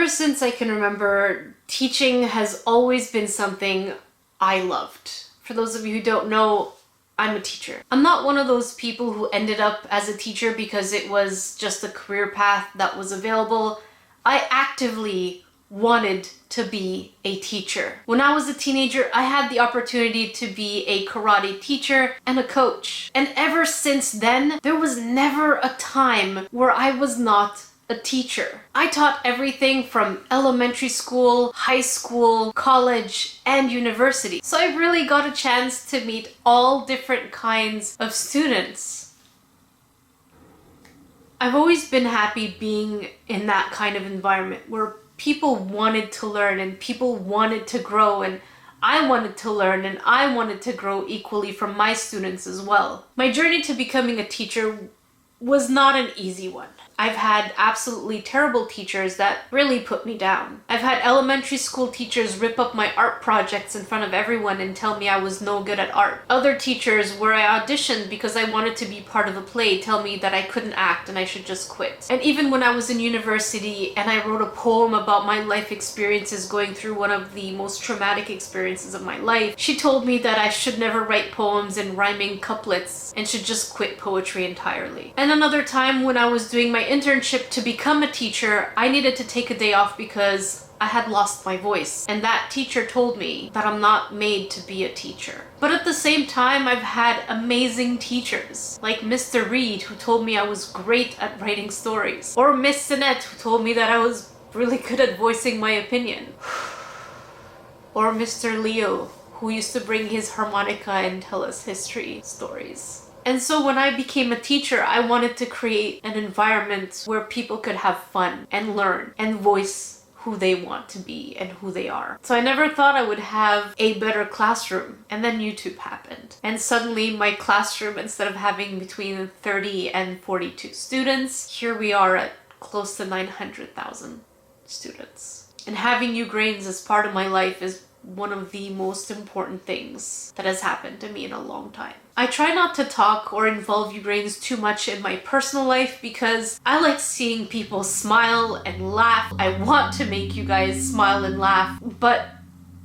Ever since I can remember, teaching has always been something I loved. For those of you who don't know, I'm a teacher. I'm not one of those people who ended up as a teacher because it was just a career path that was available. I actively wanted to be a teacher. When I was a teenager, I had the opportunity to be a karate teacher and a coach. And ever since then, there was never a time where I was not a teacher. I taught everything from elementary school, high school, college, and university. So I really got a chance to meet all different kinds of students. I've always been happy being in that kind of environment where people wanted to learn and people wanted to grow, and I wanted to learn and I wanted to grow equally from my students as well. My journey to becoming a teacher was not an easy one. I've had absolutely terrible teachers that really put me down. I've had elementary school teachers rip up my art projects in front of everyone and tell me I was no good at art. Other teachers, where I auditioned because I wanted to be part of a play, tell me that I couldn't act and I should just quit. And even when I was in university and I wrote a poem about my life experiences going through one of the most traumatic experiences of my life, she told me that I should never write poems in rhyming couplets and should just quit poetry entirely. And another time when I was doing my internship to become a teacher, I needed to take a day off because I had lost my voice. And that teacher told me that I'm not made to be a teacher. But at the same time, I've had amazing teachers, like Mr. Reed, who told me I was great at writing stories, or Miss Sinette, who told me that I was really good at voicing my opinion, or Mr. Leo, who used to bring his harmonica and tell us history stories. And so when I became a teacher, I wanted to create an environment where people could have fun and learn and voice who they want to be and who they are. So I never thought I would have a better classroom. And then YouTube happened. And suddenly my classroom, instead of having between 30 and 42 students, here we are at close to 900,000 students. And having Ukrainians as part of my life is one of the most important things that has happened to me in a long time. I try not to talk or involve Ukrainians too much in my personal life because I like seeing people smile and laugh. I want to make you guys smile and laugh, but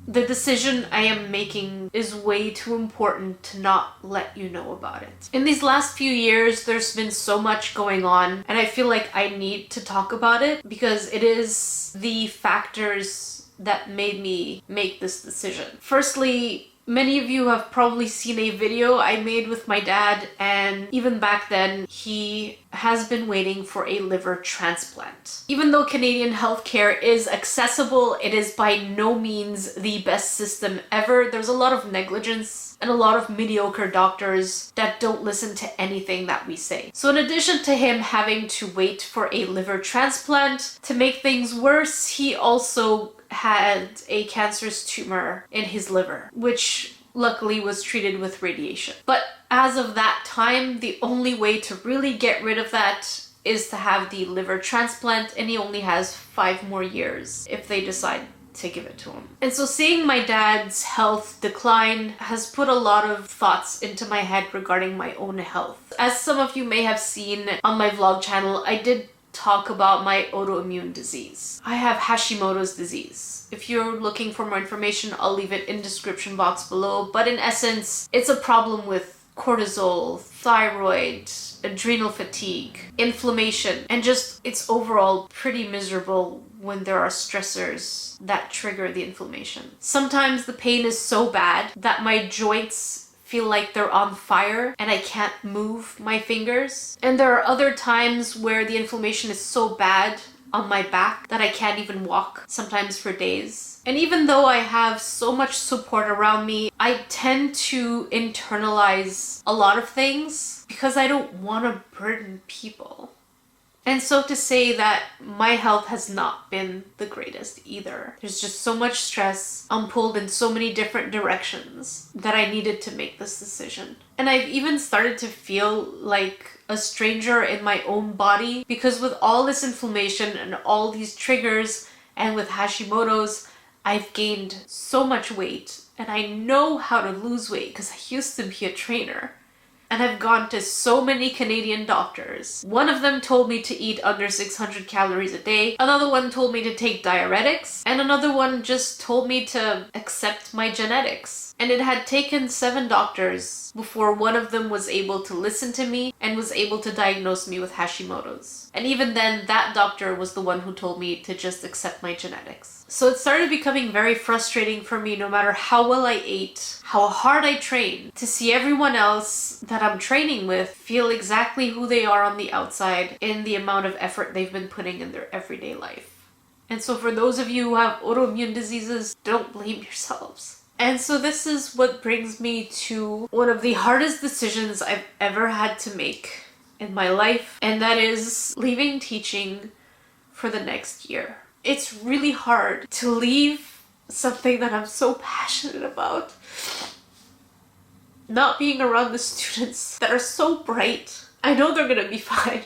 the decision I am making is way too important to not let you know about it. In these last few years, there's been so much going on, and I feel like I need to talk about it because it is the factors that made me make this decision. Firstly, many of you have probably seen a video I made with my dad, and even back then, he has been waiting for a liver transplant. Even though Canadian healthcare is accessible, it is by no means the best system ever. There's a lot of negligence and a lot of mediocre doctors that don't listen to anything that we say. So in addition to him having to wait for a liver transplant, to make things worse, he also had a cancerous tumor in his liver, which luckily was treated with radiation. But as of that time, the only way to really get rid of that is to have the liver transplant, and he only has 5 more years if they decide to give it to him. And so seeing my dad's health decline has put a lot of thoughts into my head regarding my own health. As some of you may have seen on my vlog channel, I did talk about my autoimmune disease. I have Hashimoto's disease. If you're looking for more information, I'll leave it in the description box below. But in essence, it's a problem with cortisol, thyroid, adrenal fatigue, inflammation, and just it's overall pretty miserable when there are stressors that trigger the inflammation. Sometimes the pain is so bad that my joints feel like they're on fire and I can't move my fingers. And there are other times where the inflammation is so bad on my back that I can't even walk, sometimes for days. And even though I have so much support around me, I tend to internalize a lot of things because I don't want to burden people. And so to say that my health has not been the greatest either. There's just so much stress. I'm pulled in so many different directions that I needed to make this decision. And I've even started to feel like a stranger in my own body because with all this inflammation and all these triggers and with Hashimoto's, I've gained so much weight and I know how to lose weight because I used to be a trainer. and I've gone to so many Canadian doctors. One of them told me to eat under 600 calories a day, another one told me to take diuretics, and another one just told me to accept my genetics. And it had taken 7 doctors before one of them was able to listen to me and was able to diagnose me with Hashimoto's. And even then, that doctor was the one who told me to just accept my genetics. So it started becoming very frustrating for me, no matter how well I ate, how hard I trained, to see everyone else that I'm training with feel exactly who they are on the outside in the amount of effort they've been putting in their everyday life. And so for those of you who have autoimmune diseases, don't blame yourselves. And so this is what brings me to one of the hardest decisions I've ever had to make in my life, and that is leaving teaching for the next year. It's really hard to leave something that I'm so passionate about. Not being around the students that are so bright. I know they're gonna be fine.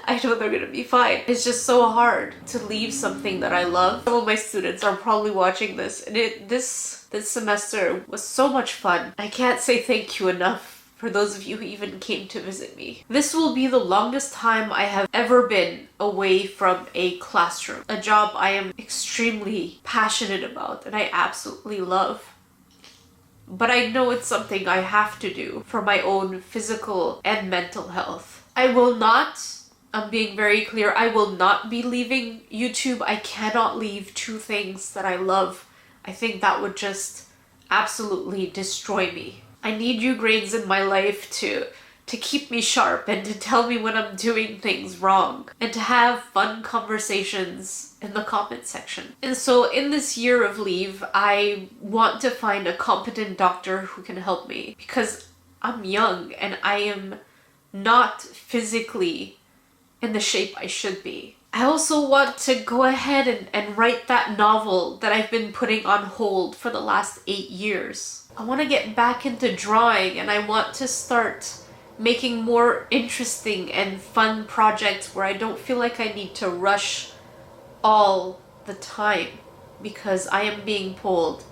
I know they're gonna be fine. It's just so hard to leave something that I love. Some of my students are probably watching this, and this semester was so much fun. I can't say thank you enough for those of you who even came to visit me. This will be the longest time I have ever been away from a classroom, a job I am extremely passionate about and I absolutely love. But I know it's something I have to do for my own physical and mental health. I will not, I'm being very clear, I will not be leaving YouTube. I cannot leave 2 things that I love. I think that would just absolutely destroy me. I need you grains in my life to keep me sharp and to tell me when I'm doing things wrong and to have fun conversations in the comment section. And so in this year of leave, I want to find a competent doctor who can help me because I'm young and I am not physically in the shape I should be. I also want to go ahead and write that novel that I've been putting on hold for the last 8 years. I want to get back into drawing and I want to start making more interesting and fun projects where I don't feel like I need to rush all the time because I am being pulled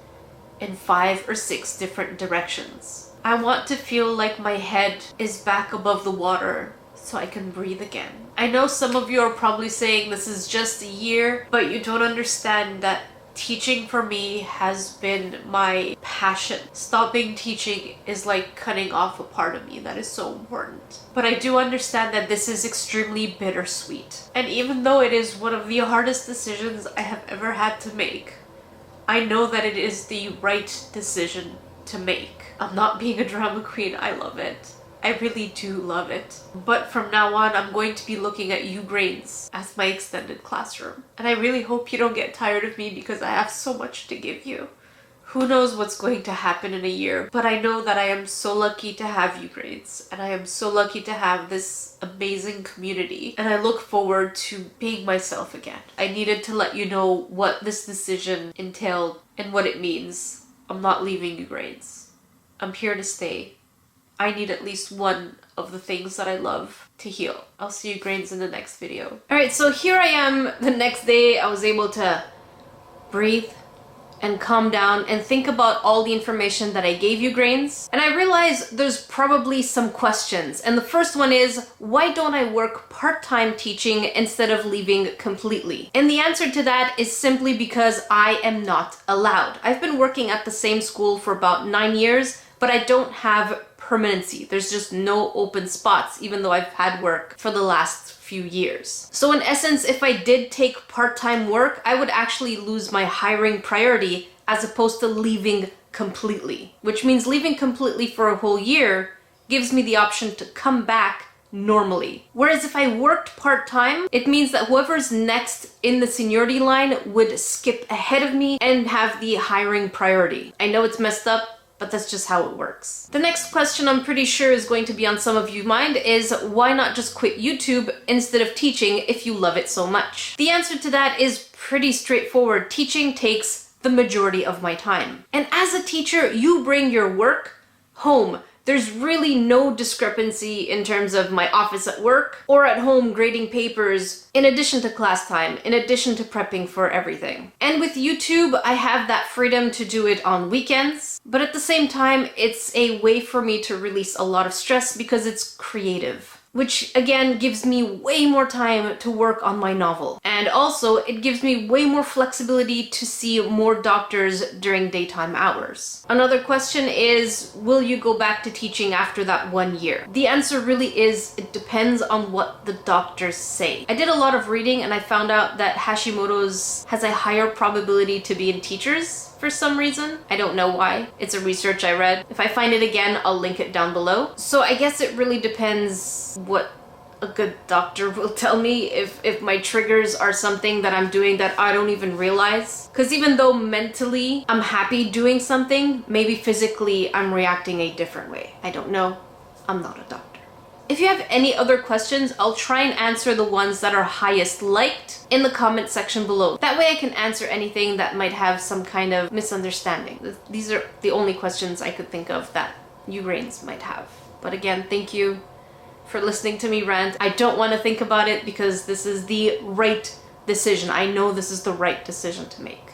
in 5 or 6 different directions. I want to feel like my head is back above the water so I can breathe again. I know some of you are probably saying this is just a year, but you don't understand that teaching for me has been my passion. Stopping teaching is like cutting off a part of me that is so important. But I do understand that this is extremely bittersweet. And even though it is one of the hardest decisions I have ever had to make, I know that it is the right decision to make. I'm not being a drama queen, I love it. I really do love it. But from now on, I'm going to be looking at you grains as my extended classroom. And I really hope you don't get tired of me because I have so much to give you. Who knows what's going to happen in a year, but I know that I am so lucky to have you grains. And I am so lucky to have this amazing community. And I look forward to being myself again. I needed to let you know what this decision entailed and what it means. I'm not leaving you grains. I'm here to stay. I need at least one of the things that I love to heal. I'll see you grains in the next video. Alright, so here I am the next day. I was able to breathe and calm down and think about all the information that I gave you grains. And I realized there's probably some questions. And the first one is, why don't I work part-time teaching instead of leaving completely? And the answer to that is simply because I am not allowed. I've been working at the same school for about 9 years, but I don't have permanency. There's just no open spots, even though I've had work for the last few years. So in essence, if I did take part-time work, I would actually lose my hiring priority as opposed to leaving completely, which means leaving completely for a whole year gives me the option to come back normally. Whereas if I worked part-time, it means that whoever's next in the seniority line would skip ahead of me and have the hiring priority. I know it's messed up, but that's just how it works. The next question I'm pretty sure is going to be on some of your mind is, why not just quit YouTube instead of teaching if you love it so much? The answer to that is pretty straightforward. Teaching takes the majority of my time. And as a teacher, you bring your work home There's really no discrepancy in terms of my office at work or at home grading papers, in addition to class time, in addition to prepping for everything. And with YouTube, I have that freedom to do it on weekends, but at the same time, it's a way for me to release a lot of stress because it's creative, which again gives me way more time to work on my novel. And also, it gives me way more flexibility to see more doctors during daytime hours. Another question is, will you go back to teaching after that 1 year? The answer really is, it depends on what the doctors say. I did a lot of reading and I found out that Hashimoto's has a higher probability to be in teachers for some reason. I don't know why. It's a research I read. If I find it again, I'll link it down below. So I guess it really depends what a good doctor will tell me if my triggers are something that I'm doing that I don't even realize. Because even though mentally I'm happy doing something, maybe physically I'm reacting a different way. I don't know. I'm not a doctor. If you have any other questions, I'll try and answer the ones that are highest liked in the comment section below. That way I can answer anything that might have some kind of misunderstanding. These are the only questions I could think of that you Rains might have. But again, thank you for listening to me rant. I don't want to think about it because this is the right decision. I know this is the right decision to make.